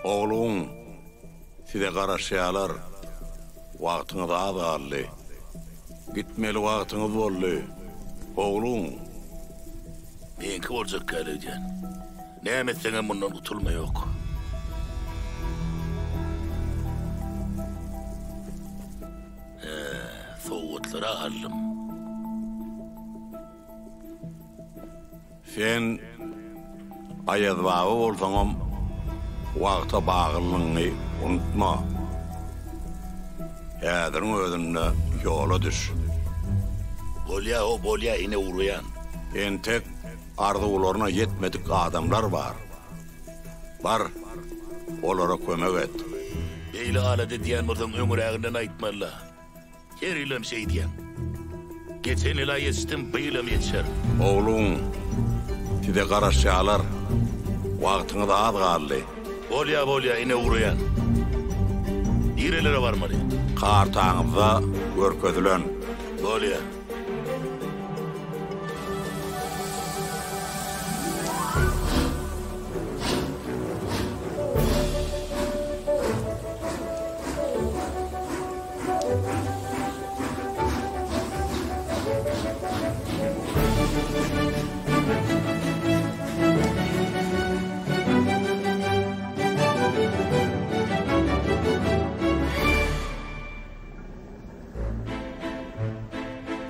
Oğlum, size garaşyalar, vaktiniz azallı. Gitmeli vaktiniz bollu. Oğlum. Benki olacak geleceğin. Ne emetsene bundan tutulma yok. Soğutlara aldım. Sen ayazbağı olsanım, vakta bağlılığını unutma. Häzirin özünde yola düş. Bolya yine uğrayan. Entek arzularına yetmedik adamlar var. Var, olara kömek et. Beyli alade diyen buradan ömür ağından aytmalla. Her ilim şey diyen. Geçen ila yetiştim, beylim yetişer. Oğlum, size garaşyalar, vaktiniz az kaldı. Bolya yine uğrayan. Nerelere varmalı? Kartağınıza görkezülen. Bolya.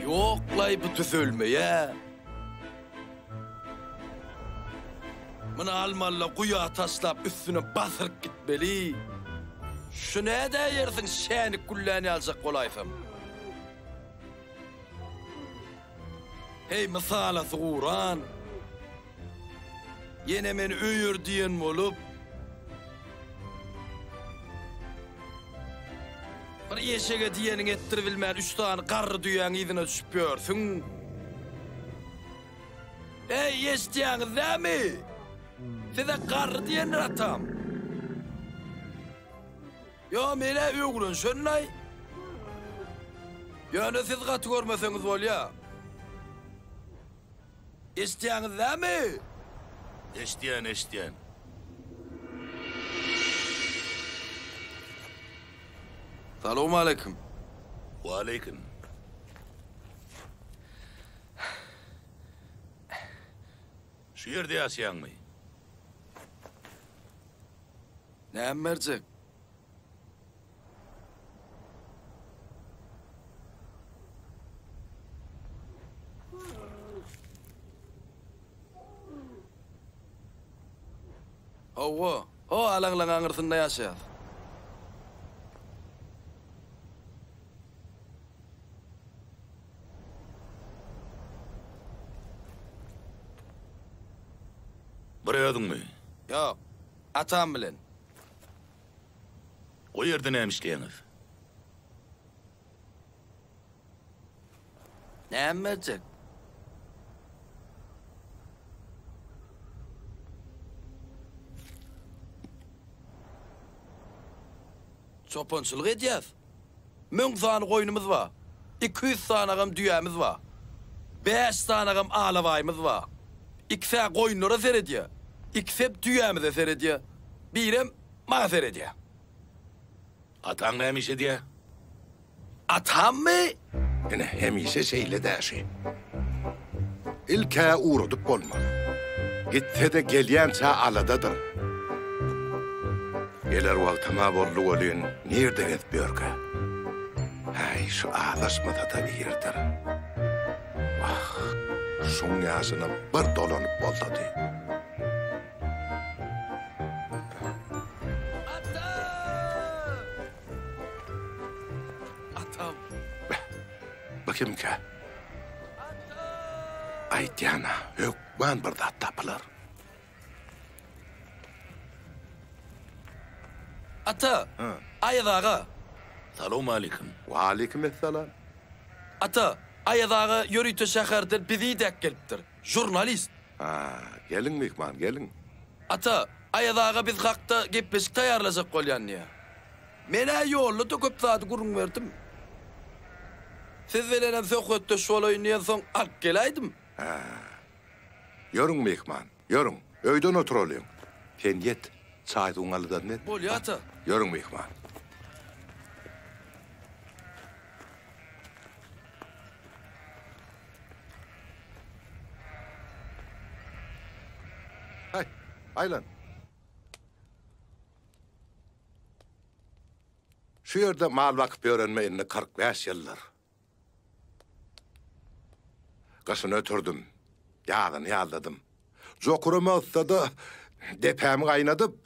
Yoklay bu tüsölme ya. Mına almalla kuya taslap üstüne basırıp gitmeli. Şu ne de yersin şeni kullanı alacak kolayfım. Hey misala zuğuran. Yine men öyür diyen olup. Bir yeşege diyenin ettirivilmeyen 3 tane karı duyan izine düşüp görsün. Ey yeştiyanız değil mi? Size karı diyen ratam. Ya mene öğrün şönlay. Yani siz katı görmeseniz ol ya. Yeştiyanız değil mi? Eştiyen. Selamun aleyküm. Ve aleyküm. Şu yerde yaşayan mı? Ne emmercek? O alang angırsında yaşayar. Buraya ödün mü? Yok, atam bilen. O yerde neymiş diyeniz? Ne emmercek? Çopançılık edeceğiz. 1000 tane koyunumuz var. 200 tane ağam düğemiz var. 5 tane ağam ağlavayımız var. 2 tane koyunlara seyrediyor. 2 hep düğemize seyrediyor. Birem bana seyrediyor. Atan neymiş diye? Atam mı? Yine hemise seyle dersi. İlke uğradık olmalı. Gitte de gelyense aladadır. Gelir valtama bollu olun, nereden etmiyor ki? Hay, şu ağlaşmada da bir yerdir. Vah, şun yazına bir dolanıp boldadı. Atam. Bakayım ki, Aytýana, hökman bir zat tapylar. Ata, ayadağa. Salamu aleyküm. Wa aleykümesselam. Ata, ayadağa yörütü şäherden bizi dek gelipdir. Jurnalist. Ha, gelin mehman, gelin. Ata, ayadağa biz hakta gepleşik tayarlasak bolýan ýa. Mene ýolly da köp zat gurun berdim. Siz bilenem söhbetde şolaýyndan soň alyp gelaýdym. Ýörüň mehman, ýörüň. Öýden oturalım. Sen ýet, çaýdyň alydan net. Bolýar ata. Ýörüň mehman. Hay, aylan. Şu yerde mal vakıp öğrenmeyinle 45 yıllar. Kışın ötürdüm. Yağdın yağladım. Zokurumu olsa da depemi kaynadıp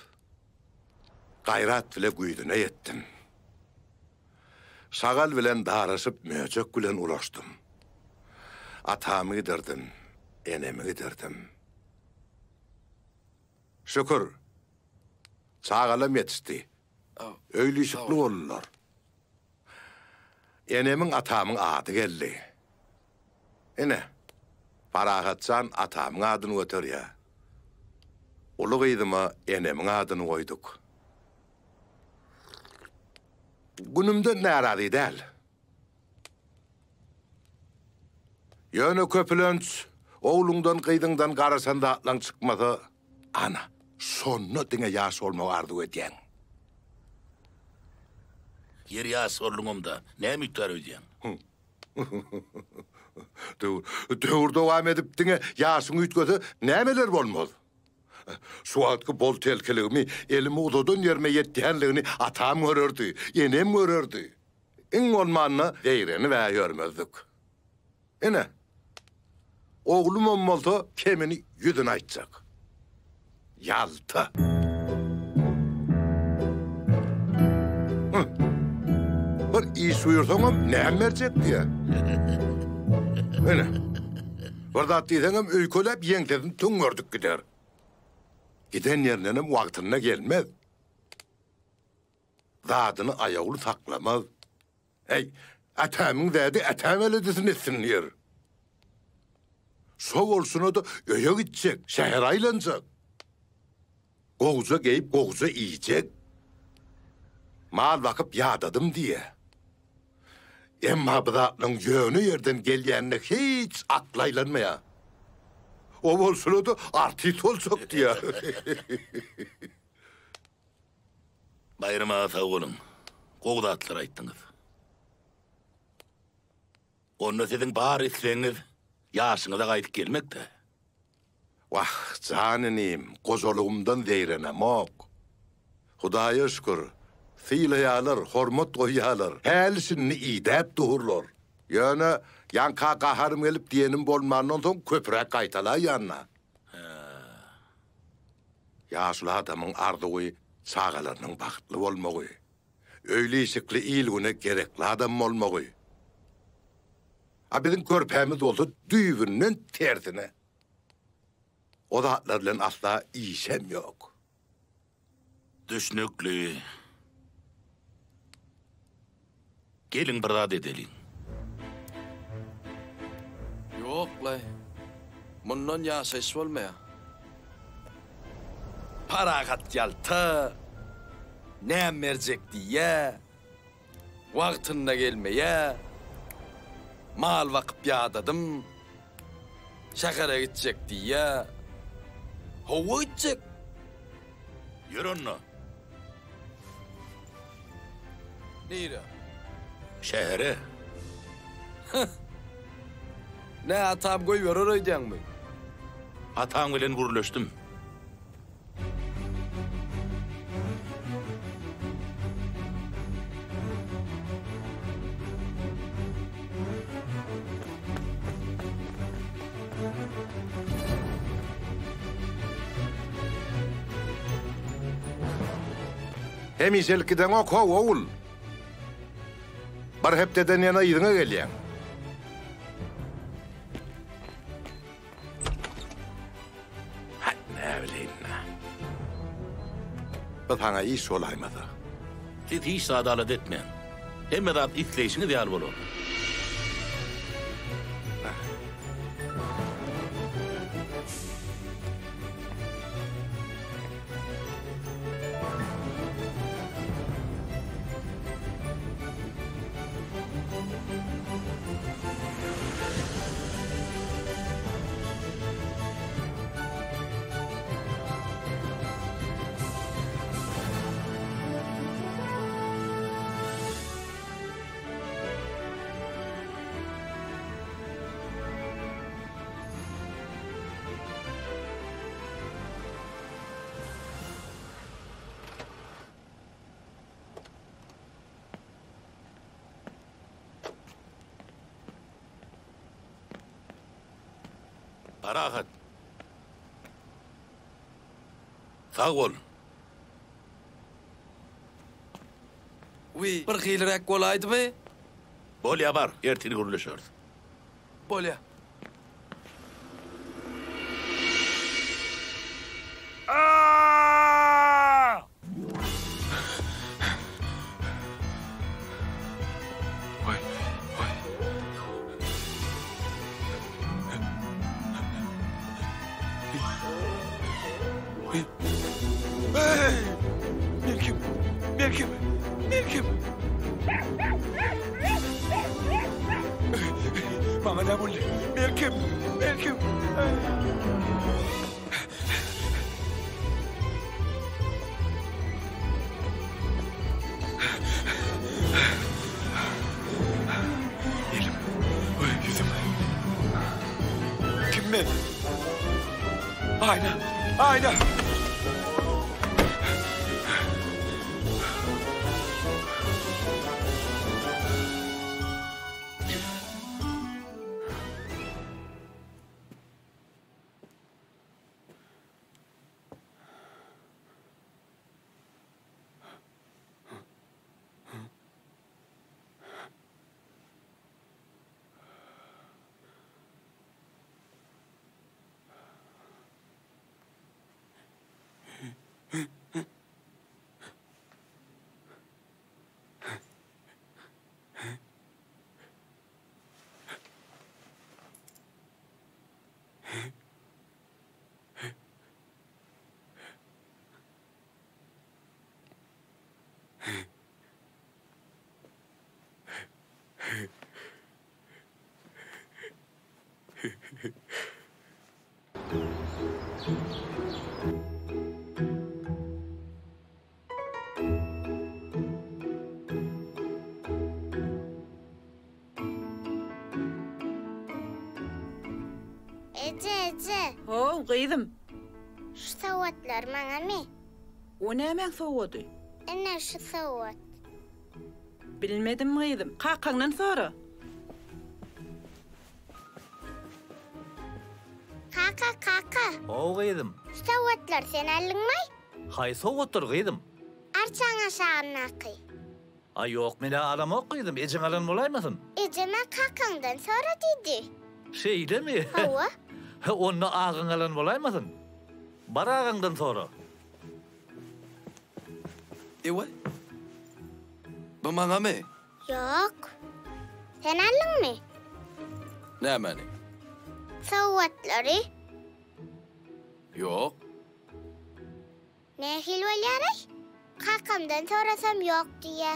gayrat bile güydüne yettim. Sagal bilen darışıp möcek bilen ulaştım. Atamı giderdim, enemi giderdim. Şükür. Sağalım yetişti. Öylüşükli olurlar. Enemin atamın adı geldi. Ene, Farahatcan atamın adını ötür ya. Ulu kıydıma enemin adını koyduk. Günümde naradı değil. Yönü köpülönç, oğlundan kıydından karasan da atlan çıkmadı. Ana, sonunu dine yaş olma ardu ediyen. Yer ýa sorluňymda ne miktar ödýän? Döwür dowam edip diňe ýaşyň ütgözi nämeler bolmaz? Suatky bol telkeligimi elimi uzadan ýerme ýetdiňligini atam görerdi, enem görerdi. Iň bolmanyny beýreni we görmezdik. Ene, oglum bolmasa kemini ýüzüne aýtjak. Ýalta. Bir iş buyursaňam näme berjek diýe. Mene. Bir zat diýseňem öýkelep ýeňledim töňördük gider. Giden ýerlenem wagtyna gelmez. Zadyny aýaguly saklamaz. Hey, atamyň zädi atam eledisin etsinler. Şo bolsuny da öýe gitjek, şäher aýlanjak. Goğuza geyip goğuza yiyecek. Mal bakıp yağdadım diye. Emma bu zatның yönü yerden gelýänine hiç aklaylanmaya. O bolsun da artist olacak diye. Bayrama sağ olun. Goğda atlar aýtdyňyz. Onu sizin bar isleňiz ýaşyňyza gaýdyp gelmekde. Vah canynym, gozolugumdan zeyrenemok. Hudaýa şükür. Fiýlaýarlar, hormat goýýarlar. Hälisini iýdäp dururlar. Ýöne ýanka gaharym gelip diýenim bolmandan soň köpürek gaýtalar ýanyna. Ýaşly adamyň arzuwy çağalarynyň bagtly bolmagy. Öýleşikli ilgüne gerekli adam bolmagy. A bizim körpämiz bolsa düýbünden tersine. O zatlar bilen asla işem yok. Düşnükli. Gelin bir zat edelim. Yok lay. Mundan ýaşaýş bolmaýar. Paragat ýalta. Näme berjek diýe. Wagtynda gelmeýe. Mal wakyp ýadadım. Şähere gitjek diýe. Howa gitjek. Yürünna. Nire? Şähere. Ne atam goý berer öýdäňmi? Ataň bilen guruluşdum. Hem iselkiden ok oğul. Bar hepteden yana ýyňa gelýän. Biz sana iş olaymadı. Siz hiç adalet etmeyin. Hem de itleyişini değer bulur. Arahat. Sağ ol. Bir xilrek bolaydymy? Bolya bar, ertini gürleşördü. Bolya. Melkim. Mama ne buldu? Melkim. Elim. Yüzüm. Kim mi? Ayna. Ece. Ho, gıydım. Şu savatlar bana mi? O ne hemen soğudu? Ene şu savat. Bilmedim gıydım. Kalkandan sonra. Kaka. O gıydım. Şu savatlar sen alınmay? Hay soğuttur gıydım. Arçan aşağın akı. Ay yok mene adam ok gıydım. Ecin alan olaymasın. Eceme kakandan sonra dedi. Şeyde mi? Hava. Onu ağın alan olaymasın. Bar ağından sonra. Ewa. Bu bana mı? Yok. Sen alın mı? Ne mani? Savatları. Yok. Ne hilvel yaray? Kakamdan sorasam yok diye.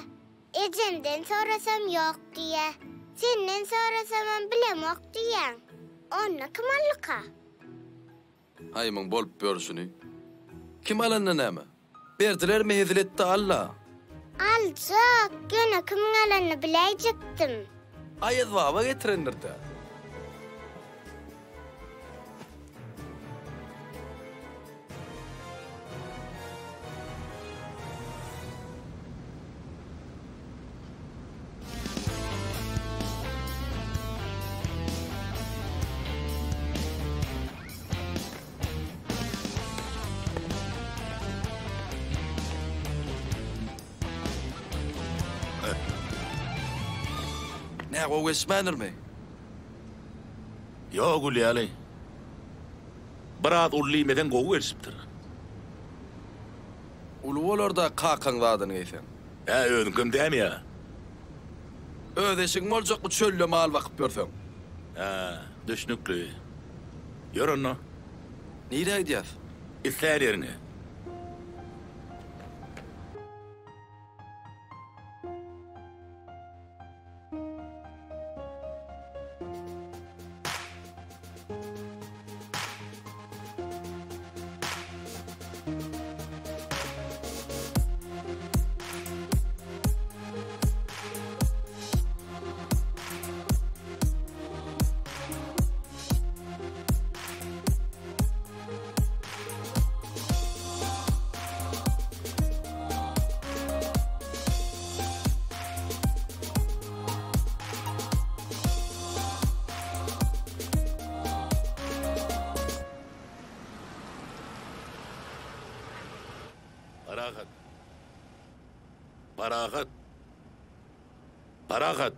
Ecemden sorasam yok diye. Senden sorasam bilem yok diyen. Onu kim allıka? Haymın bolup börsünü. Kim alanına näme? Berdiler mi heziletti Allah? Alcak. Gene kimin alanını bileyecektim. Ayız vava getirendirdi. Ne o Westman'ır mı? Yok Ulyali. Bırak ullimeden goğu ersiptir. Ulu bolar da kakaň zadyny eýsen. Öňküm dämi ya? Ödeşiň boljakmy çölle mal bakyp görseň. Düşnükli. Yorunno. Nire gidiýäs? İsler yerine. Barakat. Barakat. Barakat.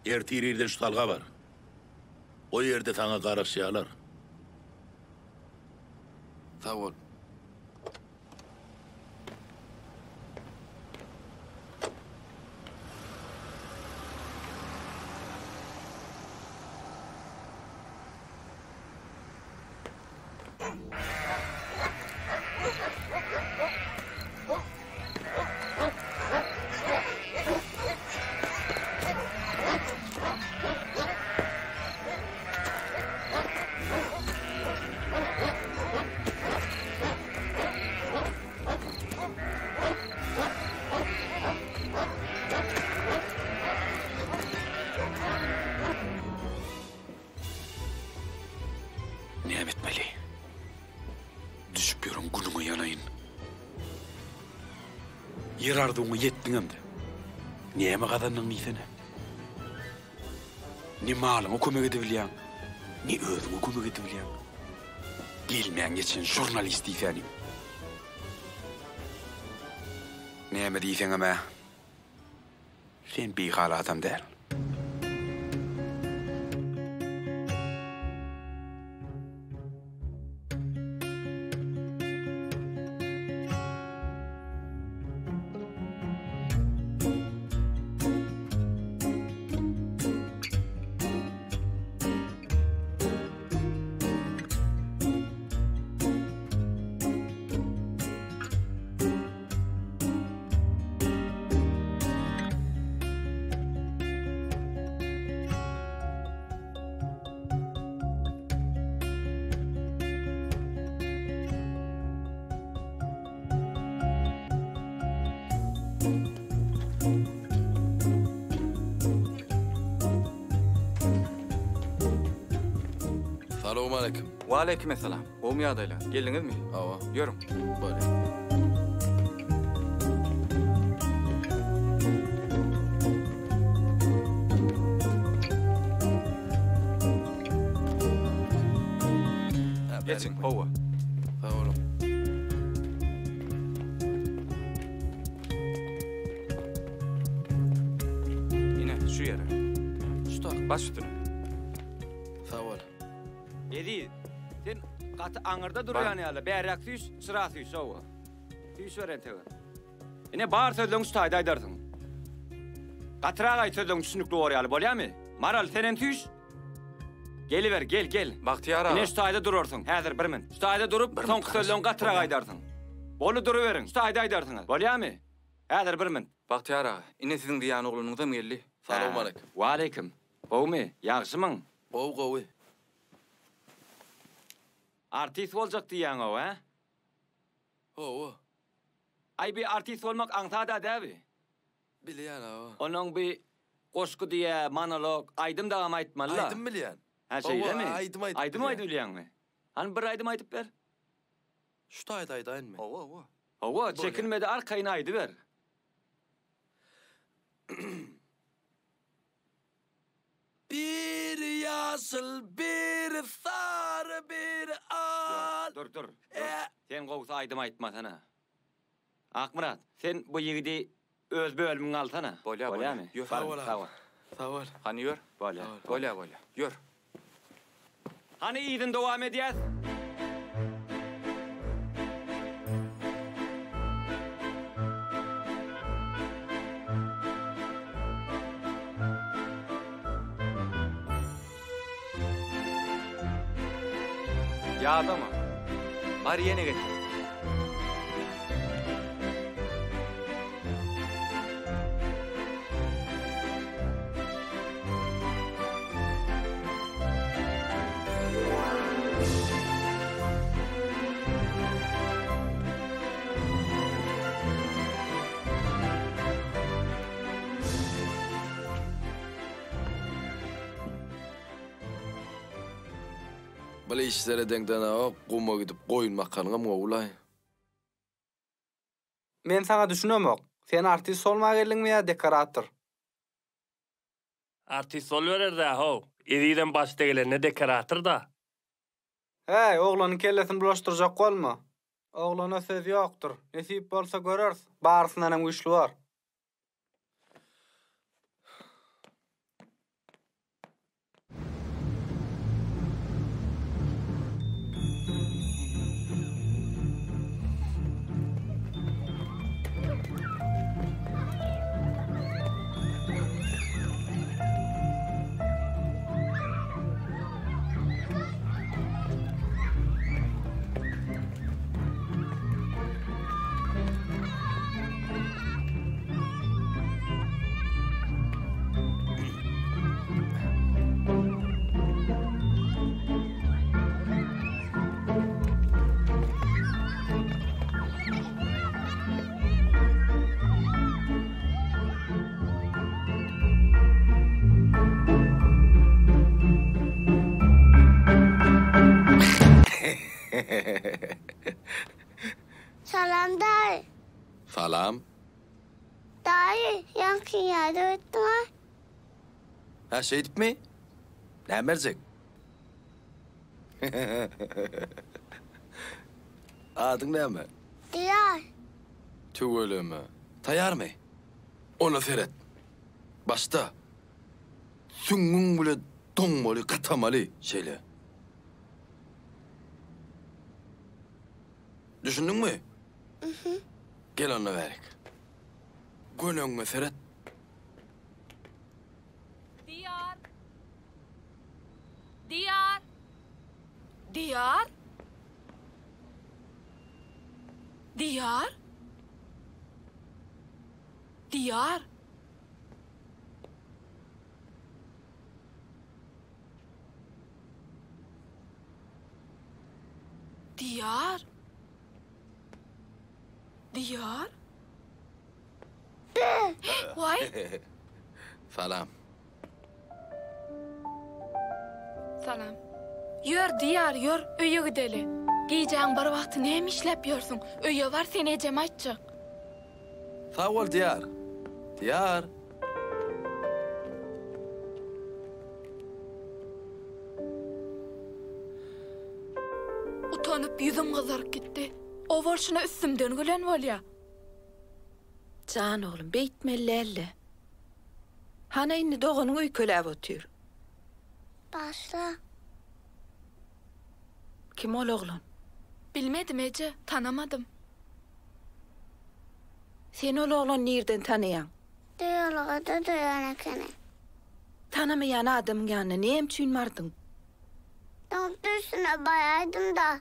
Ertirirden şu talga var. O yerde sana karışyalar. Sağ ol. Ne etmeli? Düşüp yorun günüme yanayın. Yer ardığına yettin hem de. Niyeme kadanın iyisene? Ni malına kömek edebilyen, ni özüne kömek edebilyen. Gelmeyen geçen jurnalist iysenim. Niyeme deysen ama, sen bir hala adam değil. Selamun aleyküm. Wa aleykümselam. O mu adayla? Geldiniz mi? Ava. Yürüm. Böyle. Geçin, hova. Sağ olun. Yine şu yere. Usta. Baş üstüne. Sağ ol. Edi, sen katı anırda duruyan yalı. Berrak süs, sıra süs, hova. Süs veren teğen. Yine bağır sözlüğün üstayda aydarsın. Katırağa sözlüğün düşünüklü oryalı, bolya mı? Maral senen süs. Geliver, gel. Bahtiyar ağa. Yine üstayda durursun. Hazır bir min. Üstayda durup, son sözlüğün katırağa aydarsın. Bolu duruverin, üstayda aydarsın. Bolya mı? Hazır bir min. Bahtiyar ağa. Yine sizin diyan oğlunuza mı geldi? Selamun aleyküm. Wa aleyküm. O mu? Yaxşımın? Gowy. Artist olacak diyen o, ha? Ho. Ay bir artist olmak antada değil mi? Bilýän ava. Onun bir koşku diye monolog aydım da ama aytmalı. Aydım bilýän. Ha şey değil mi? Aydım Aydım bilýän mi? Hani bir aydım aytıp ver. Şu aydaýyn mı? Hova. Hova çekinmedi arkayına aydı ver. Bir yaşıl, bir sarı, bir al. Dur. Sen kovsa aydım aytmasana. Akmurat, sen bu yigidi öz bölümün altana. Bolya mı? Yür. Sağ ol. Hani yür. Bolya. Bolya. Yür. Hani iyidin devam ediyaz? Ya adamı. Bari yeni git. Bale işlere denkden ağa quma gidip qoyun makkanıga mı ulay? Men sana düşünömok. Sen artist olmağa geldiňmi ya dekorator? Artist bolýar da ho. Ediden başda gelende dekorator da. Hey, oğlanın kellesini bulaştıracak bolma. Oğlana söz ýokdur. Nesip bolsa görers. Barysyndan hem güçlü var. Salam dayı. Salam. Dayı, yankı yardım ettin ha? Ha şey edip mi? Ne mercek? Adın ne mi? Diyar. Çok öyle mi? Tayar mı? Onu seyret. Başta. Süngün böyle donmalı, katamalı şeyle. Düşündün mü? Gel onu verek. Gönlünü seyret. Diyar. Diyar. Diyar. Diyar. Diyar. Diyar. Diyar. Vay. Salam. Salam. Yör diyar, yör, öýe gideli. Giyeceğin bir vakti näme işläp ýörsiň? Öýe var seni ejem aýtjak. Sağ ol Diyar. Diyar. Utanyp yüzüm gyzaryp gitdi. O bolşuna üstümden gülen bolýa. Can oğlum, beýtmeli. Hana indi doğanyň öýkeläp otyr. Başla. Kim ol oğlan? Bilmedim Ece, tanamadım. Sen ol oğlan nerden tanıyan? Diyalogada duyan ekene. Tanımayan adamın yanına ne emçün vardın? Doktor üstüne bayaydım da.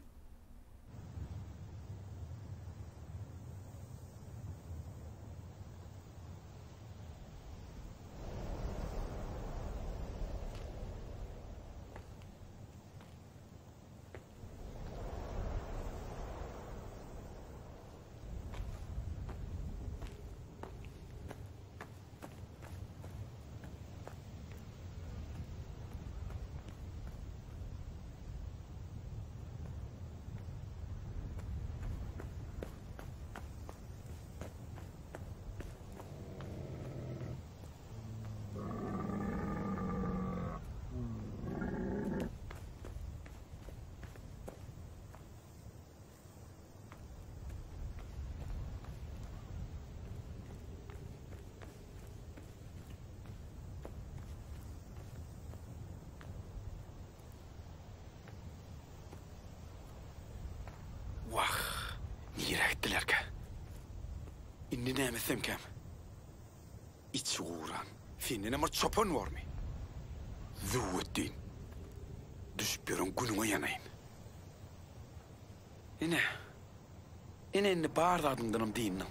etdilerke. Indi nämesem kem. İçi uğran. Senin ama çopan var mı? Zuvettin. Düşbürün günüme yanayın. Ine bağırdadındanım deyinnim.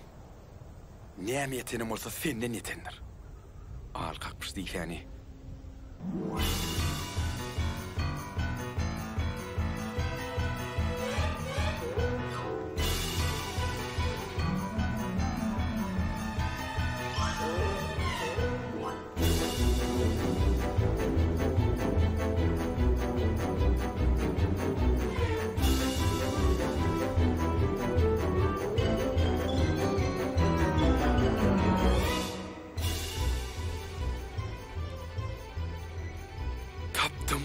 Näme yetenim olsa senden yetendir. Al kalkmış değil yani. Taptım.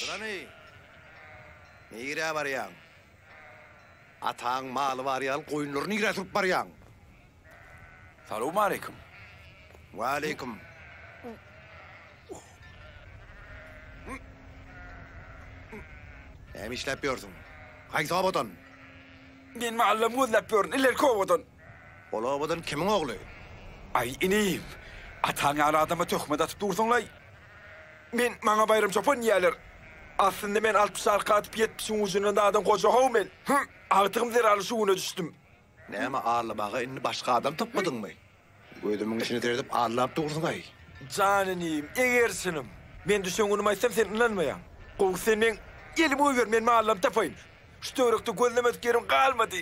Rani. Nire baryan? Atağın malı var yal, koyunlarını nire turup baryan. Selamun aleyküm. Ve aleyküm. Hem işlepiyorsun. Haydi obadan. Ben mahallem gözlepiyorsun, ileri kovadan. Ola obadan kimin oğlu? Ay ineyim. Atağın ara adama tökme atıp dursun lay. Men bana bayram çopan yerler. Aslında men 60 arka atıp 70'in ucunda adam koca hov men. Artığım zeralı şuğuna düştüm. Neyme ağırlamağa inni başka adam tıpmadın mı? Ödümün içine teredip ağırlayıp dursun ay. Canınıyım, egersinim. Ben düşen unumaysam sen inanmayan. Kovuk sen men elimi uyver men mahallem tapayın. Şu törükte gözlemedik yerim kalmadı.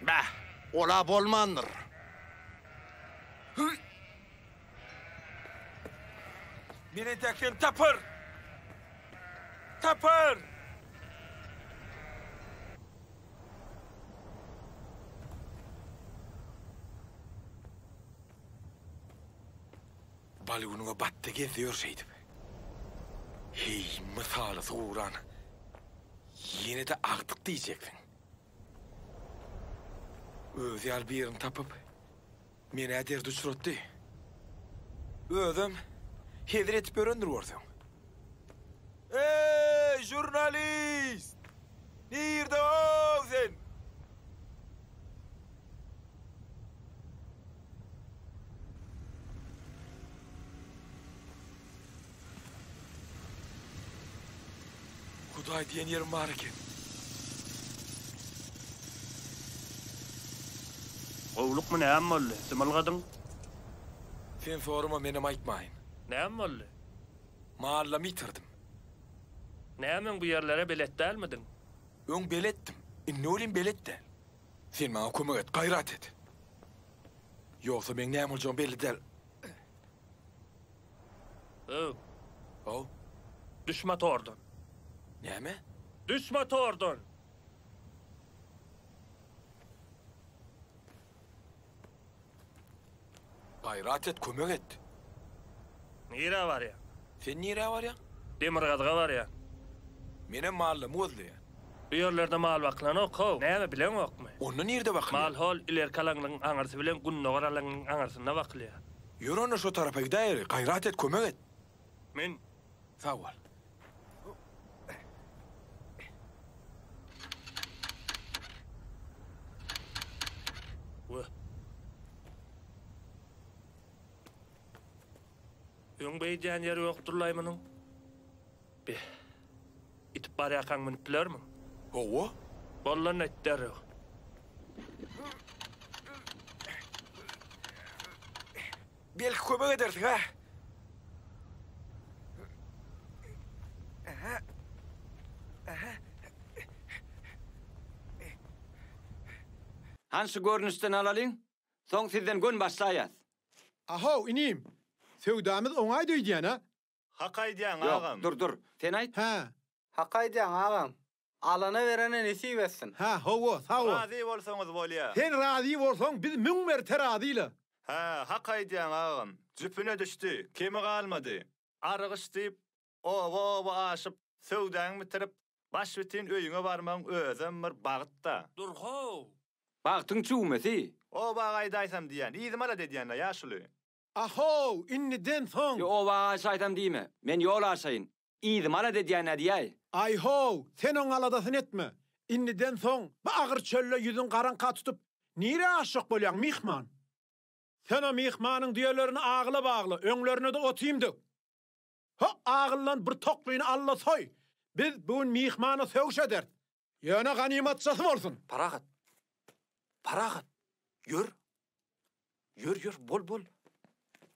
Bah, ola bolmandır. Men eteklerim tapır. Tapır. Balığınıma battı geziyor şeydi. Hey, misalı soğuran. Yine de artık diyeceksin. Özel bir yerini tapıp, meni ederdi uçurttu. Özüm, hedir etip öğrendir orsun. Hey, jurnalist! Nerede o sen? Huday diyen yerim var ki. Qowluk mu näme boldy? Symylgadyn? Sen soruma menem aytmayın. Näme boldy? Mahallemi yitirdim. Näme bu yerlere belet dälmidin? Ön belettim. Ne olayım belette? Sen bana kömek et, gayret et. Yoksa ben näme olacağım belli değil. O. Düşme tordun. Näme? Düşme tordun. Gayret et, kömek et. Nire var ya? Sen nire var ya? Demirgadga var ya. Menem mahallem özlü ya. Bu yerlerde mal baklan oku. Näme bilen okmy? Onu nerede bakın? Mal hol iler kalanlığın aňarsy bilen günne garalaryň aňarsynda bakylýar. Yürü onu şu tarafa gidelim. Gayret et, kömek et. Men sağ ol. Öň beýjan ýeri ýokdurlaýmyň. Be. Itip barýakan meni bilermi? Owa? Bollan etder. Belki kömek edersin ha? Hansı görünüşten alalım? Son sizden gün başlayaz. Aho inim. Sevdamız oňay diýýän ha? Hakay diýen Yok, ağam. dur. Sen ayt. Ha. Hakay diýen ağam. Alana verene nesip etsin. Ha, howo, sağ ol. Razy bolsaňyz bolýar. Sen razy bolsaň biz müň mertebe razyly. Ha, hakay diýen ağam. Jüpüne düşdi, kemi galmady. Argyş diýip, o aşyp, sowdaňy bitirip, Baş bitin öýüňe barmaň özüm bir bagtda. Dur ho. Bagtyň çuwmesi. O bagayda aýsam diýen. Ýyzym ala dediýän ýaşly. Aho, inniden soň. Yo o bagay saýtam diýme. Men ýol aşaýyn. Ýyzym ala dediýän diýäy. Ayho, sen oň aladasyn etme. Inniden soň bu agyr çölle ýüzüň garanka tutup, nire aşyk bolýan mihman? Sen o mihmanyň diýerlerini agly, öňlerine de otýymdy. Ha, agyllan bir toklyny alla soy. Biz bu mihmany söwüş eder. Ýöne ganimatçysy bolsun. Paragat. Yür. Bol.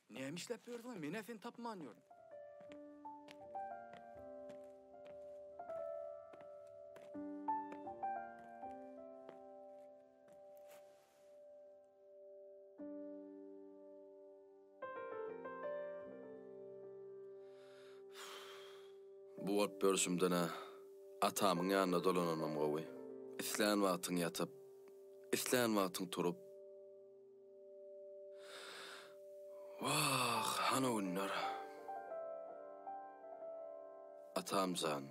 Näme işläp berdiň? Men sen tapman ýör. Bu ot bölüşümden atamyň ýanyna dolananam gowy. Islan wagtyň ýatyp, islan wagtyň turup. Wah, hana günler. Atamzan.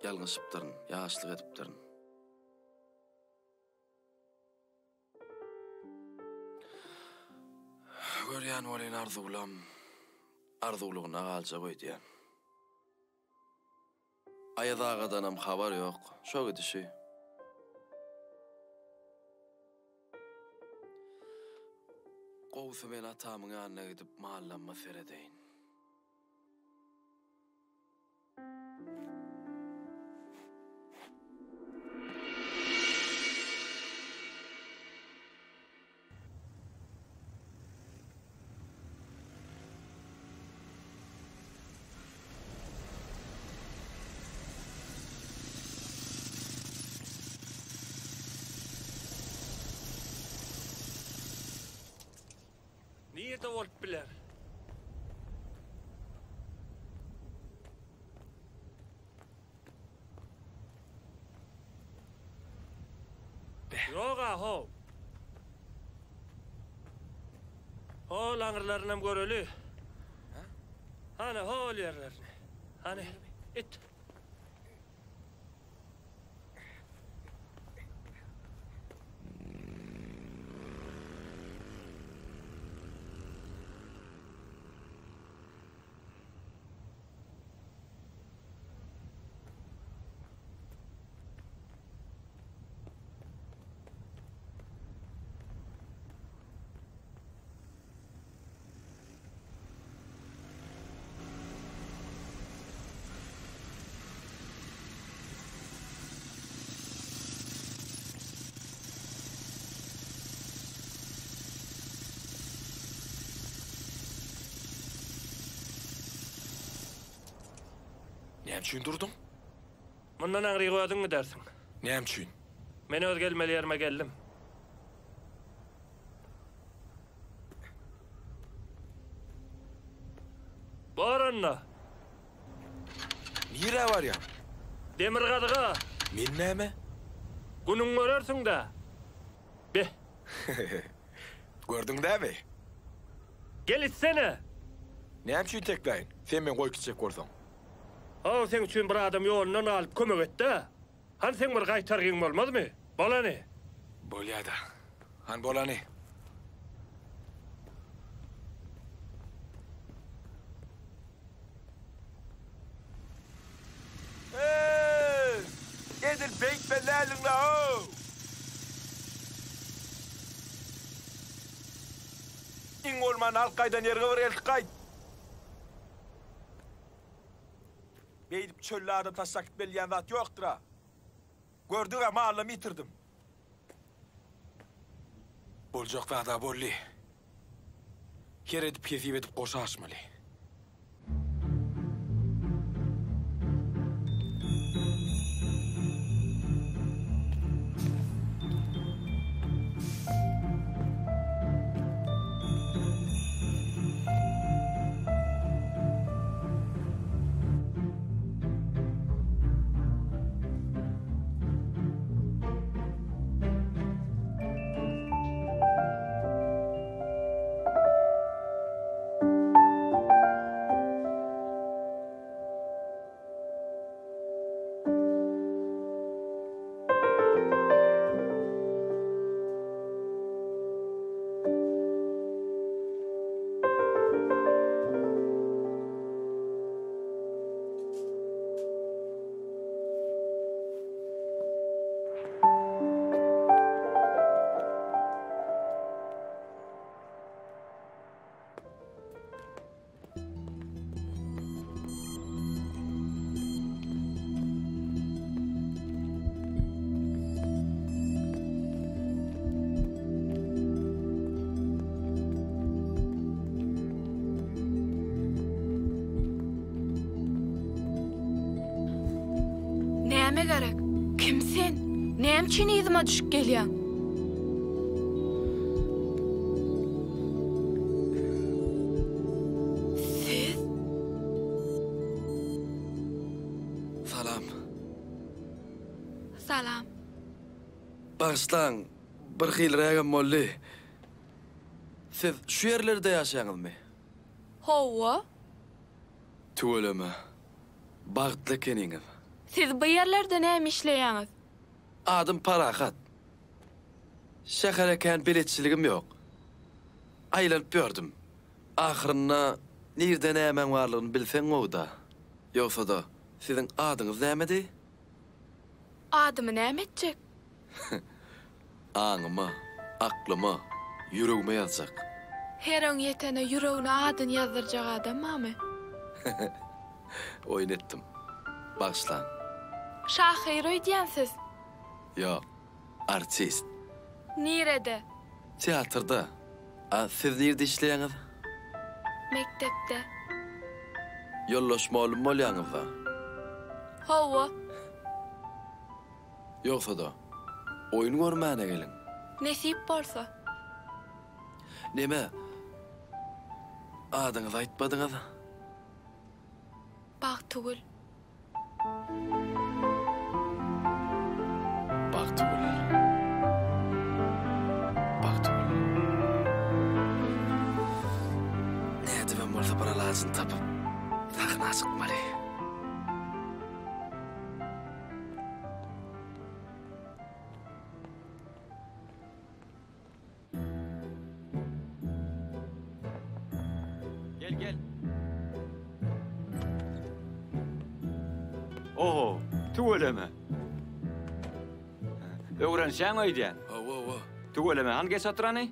Yalňyşypdyryn, ýaşlyk edipdiryn. Görýän bolan arzuwlygyna galja goýdy. Ayadağadanam habar yok. Şo gidişi. Gowsy men atamyň ýanyna gidip mahallanma seredeýin. Nirde bolup biler? Yoga ho. Ho langırlarınam görölü. Hani ho yerlerini. Hani it. Näme üçin durdum? Mundan aňry goýadyňmy dersiň? Näme üçin? Men öz gelmeli ýerime geldim. Baranna. Nire var ya? Demir gadyga. Men näme? Günüň görersiň da. Be. Gördüň dämi? Gel itsene. Näme üçin tekleýin? Sen men goýup gitjek bolsaň. O sen üçin bir adam ýolundan alyp kömek etdi. Han sen bir gaýtargyň bolmadymy? Bolany. Bolýada. Han bolany. Edil beyt belläliň la ho. İň olman alqaydan ýerge bir elki gaýt. Beýdip çölle adam taşak belýän zat ýokdur ha. Gördüňä mahallamy ýitirdim. Boljak wagda bolly. Ker edip kesip edip goşaşmaly. Näme gerek? Kim sen? Näme üçin ýzyma düşüp gelýän? Siz? Salam. Salam. Bağışlaň, bir hyl ragam molly. Siz şu yerlerde ýaşaýaňyzmy? Howa? Tuğulama. Bagtlı keniňiz. Siz bu yerlerde näme işleýäňiz? Adım Parahat. Şähereken biletçiligim ýok. Aýlanyp gördüm. Ahyrynda nirde näme barlygyny bilseň owda. Ýoksa da siziň adyňyz nämedi? Adymy näme etjek? Aňyma, aklyma, yüregime ýazjak. Her öň ýetene ýüregine adyny ýazdyrjak adammy? Oýnetdim. Bağışlan. Şahyr öýdýänsiz. Ýok, artist. Nirede? Teatrda. Siz nirde işleýäňiz? Mektepde. Ýollaşmaly bolýaňyz da. Howa? Ýoksa da oýun görmäne gelin. Nesip bolsa. Neme? Adyňyzy aýtmadyňyz? Bagtugul. Bagtugul. Bagtugul. Näde ben bolsa bir alasyny tapyp sahna çykmaly. Gel. Oho, tuğulama. Öğrenşen öýdän. Hawa. Tuğulama hangi satrany?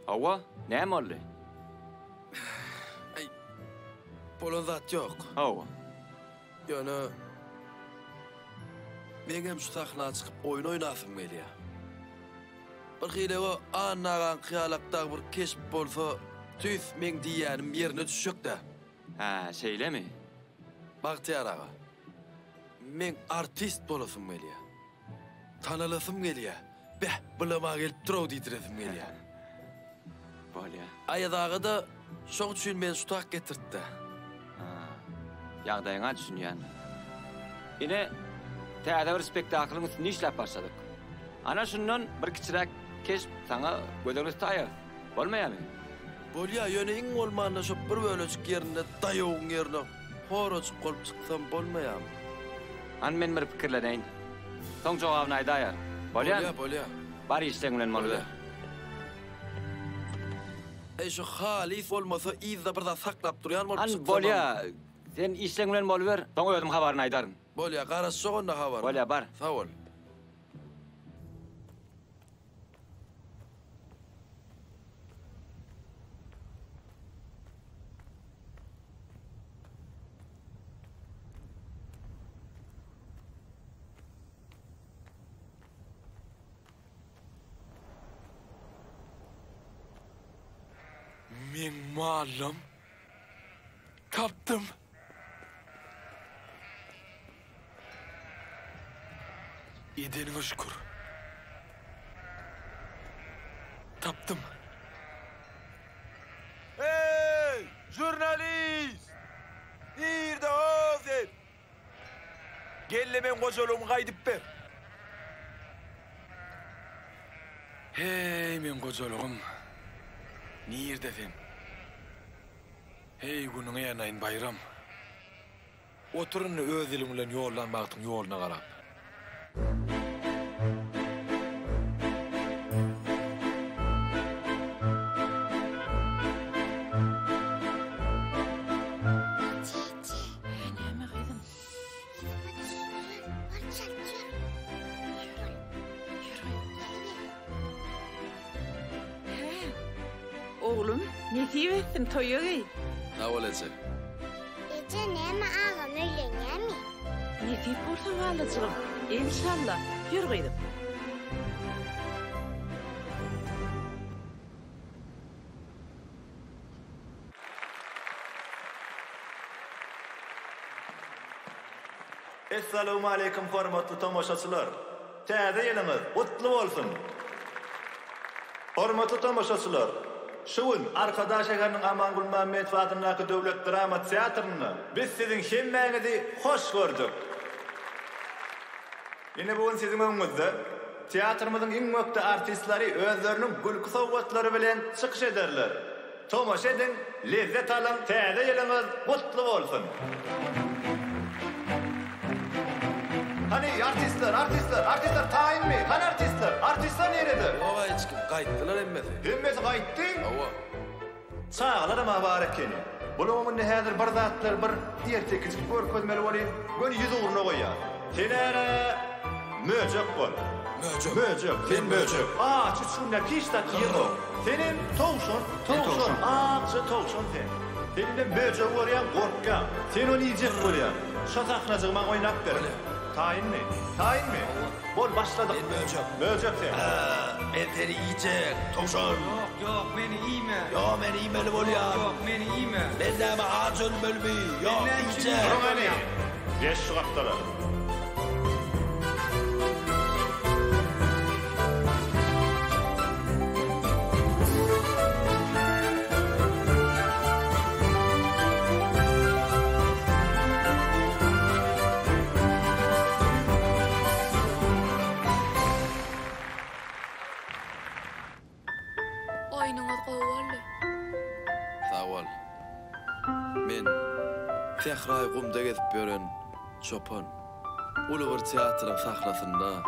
Hawa, näme boldy? Bolan zat ýok. Hawa. Ýöne meňem şu sahna çykyp oýun oýnasym gelýär. Bir hile o annagan kıyalakta bir keşp bolsa tüs men diýänim ýerine düşük de. Ha, şeýlemi? Bagtyar ağa. Men artist bolasym gelýär. Tanalasym gelýär. Beh, bulama gelip duraw diýdiresim gelýär. Bolýar. Aýadagy da şoň üçin men şutak getirdi. Ýagdaýyňa düşünýän. Ine teatr bir spektaklyň üstünde işläp başladyk. Ana şundan bir kiçirak keşp sana gödөгüs taýar. Bolmaýarmy? Bolýar, ýöne iň bolmanda şo bir bölejik ýerinde daýawyň ýerine horoç bolup çyksam bolmaýarmy? An men bir pikirleneýin. Soň jogabyny aýdaýar. Bolýar. Bar işleň bilen bolýar. Şu halis olmasa izde bir da saklap durýan bolup An çyksam. bolýar. Sen işleň bilen bolýar. Soň özüm habaryny aýdaryn. Bolýar, garaşjak onda habar. Bolýar, bar. Sag ol. Men mallum. Tapdım. Edeniňe şükür. Tapdım. Hey, jurnalist! Nirde ozen? Gelle men gojolumy gaýdyp ber. Hey, men gojolugum. Nirde sen? Hey, günüňe ýanaýyn bayram. Oturun öz dilim bilen ýollanmakdyň ýoluna garap. Oğlum, ne diýetsin toýugy? Ha bolajak. Ece näme ağam öýlenýärmi? Ne diýip bolsa galajygym? İnşallah. Ýür gyýdyp. Assalamu alaykum hormatly tomoşaçylar. Täze ýylyňyz gutly bolsun. Hormatly tomoşaçylar, şuun arkada şäheriniň Amangul Mamet Fadynaky döwlet drama teatryny biz siziň hemmäňizi hoş gördük. Ine bugun siziň öňüňizde teatrymyzyň iň möhüm artistlary özleriniň gülki sowgatlary bilen çykyş ederler. Tomoşa edin, lezzet alın, täze ýylyňyz gutly bolsun. Hani artistler tayin mi? Hani artistler neredir? Oğa hiç kim kayıttılar emmesi. Emmesi kayıttı? Ova. Sağlar ama barak keni. Bulumun ne hazır bir zatlar bir ertek küçük görkezmeli olayım. Gön yüz uğruna koyar. Senere möcek bol. Möcek. Sen möcek. Çüçünle kişta kiygo. Senin tavşan. Ağzı tavşan sen. Senin de möcek orayan korkka. Sen onu yiyecek orayan. Şataknacığıma oynak der. Tayin mi? Bol başladık. Möcek sen. Ben seni yiyecek. Tavşan. Yok, meni iyime. Yo, meni iyimeli bol ya. Yok, meni iyime. Ben de ama ağaç ölmeli mi? Yok, yiyecek. Romani. Geç şu kaptara. Oynuňyz gowaldy. Sağ ol. Men Tehray gumda gezip gören Çopon. Ulugur teatrın sahnasynda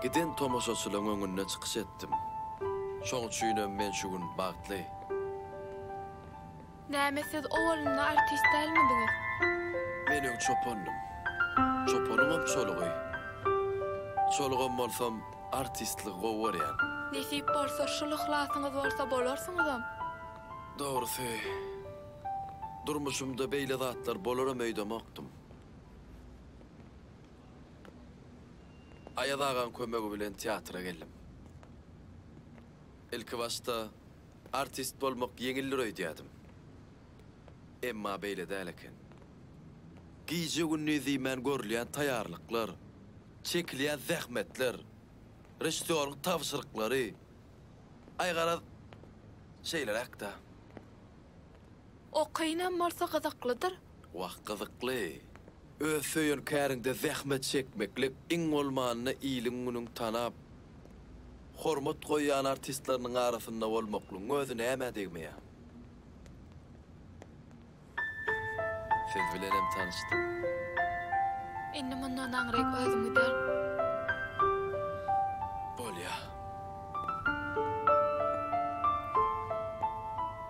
giden tomoşaçylaryň öňüne çykyş etdim. Şoň üçin men şu gün bagtly. Näme siz owalyny artist dälmidiňiz? Meniň Çoponnum. Çoponum çolugy. Çolugam bolsam artistlik gowurýan. Nesip bolsa şol ihlasyňyz bolsa bolarsyňyzam. Doğrusu, durmuşumda beýle zatlar bolaram öýdemokdum. Aýadagan kömegi bilen teatra geldim. Ilki başta artist bolmak yeňildir öýdýädim. Emma beýle däl eken. Giýje günnizi men görülýän taýýarlyklar, çekilýän zähmetler, rejissörň tawşyryklary, aýgara şeyler hakda. O kıynan bolsa gyzyklydyr. Wagt gyzykly. Öz söýen kärinde zähmet çekmeklik iň bolmanyny iýliň günüň tanap, hormat goýan artistlarynyň arasynda bolmaklyň özüne näme degmeýär. Siz bilenem tanışdym. Indi mundan aňryk özüňi der. Bolýa.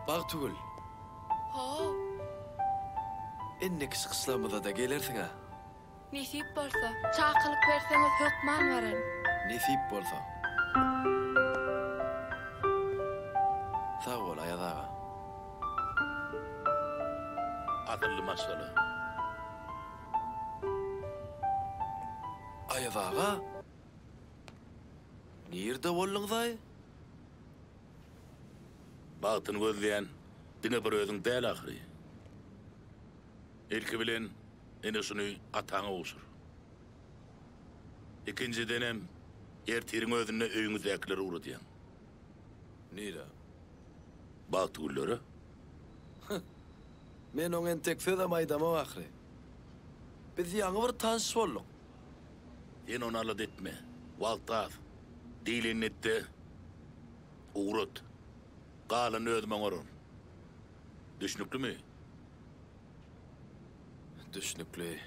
Bag tugul. Ho, Ennek sıkışlamada da gelersin ha. nesip bolsa, çakylyk berseňiz hökman beren. Nesip bolsa. Sağ ol ayadağa. Adıllı masala. Ayadağa? Nerede bolluň daý? Bagtyny gözleýän dine bir özüň däl ahyry. Ilki bilen ene şunu ataňa oşur. İkinciden hem ertiriň özüne öýüňizdekileri uradýan. Nira? Bagty gulları. Men oň entek söýdem aýdama ahyry. Biz ýaňy bir tanış bolduk. Sen onu alat etme. Waltaz. Dilinette. Uğrat. Galan özümen orun. Düşnükli mi? Düşnükli.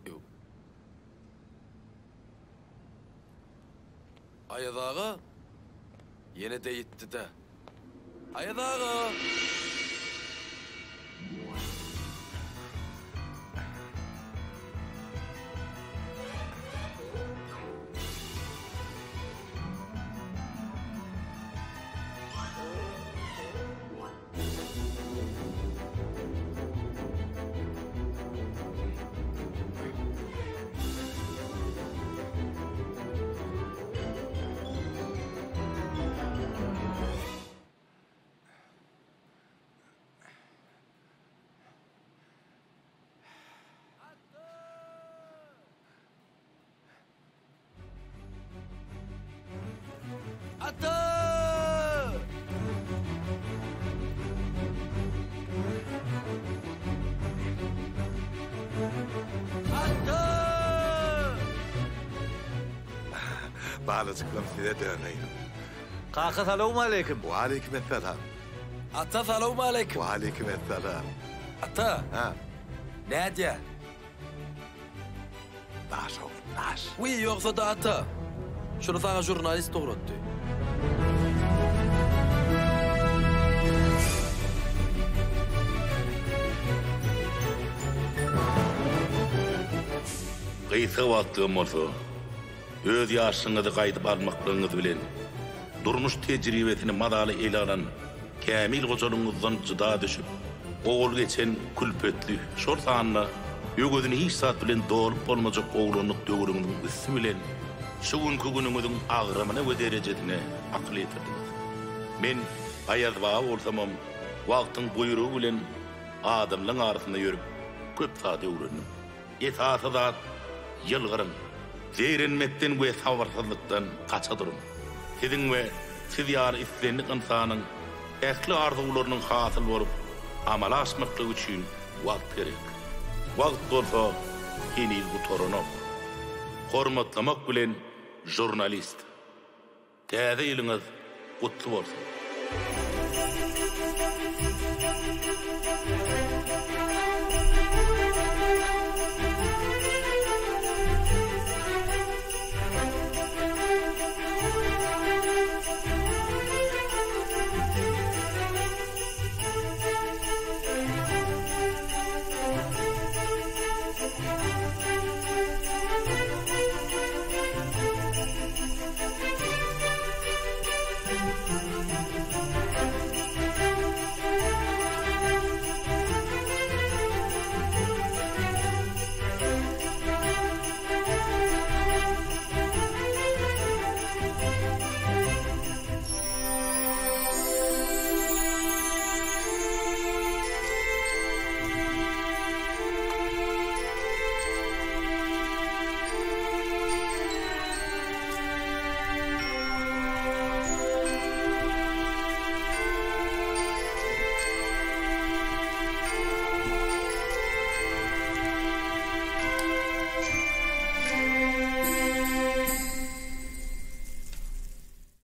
Yok. Ayadağa yine de yitti de. Ayadağa. Balıcıklam size döneyim. Kaka selamu aleyküm. Ve aleykümselam. Ata selamu aleyküm. Ve aleykümselam. Ata. Ha. Ne diye? Daş oğlum, daş. Uy yoksa da ata. Şunu sana jurnalist doğrulttu. Gıysa vaktığım olsa, öz yaşınızı kaydıp almaklığınız bilen, durmuş tecrübesini madalı ele alan, kamil koçalığınızdan cıda düşüp, oğul geçen külpetli, şor sahanla, ögözünü hiç saat bilen doğrup olmayacak oğlunluk dögürünün üstü bilen, şu günkü günümüzün ağrımına ve derecesine akıl etirdiniz. Men ayaz bağı olsamam, vaktin buyruğu bilen adamların arasında yürüp, köp saat öğrendim. Esası da yılgırın, zeyrenmekten ve savarsızlıktan kaça durun. Sizin ve siz yar istenlik insanın ekli arzularının hasıl olup amala aşmaklığı için vakt gerek. Vakt olsa hiniz bu torunu. Hormatlamak bilen jurnalist. Täze ýylyňyz gutly bolsun.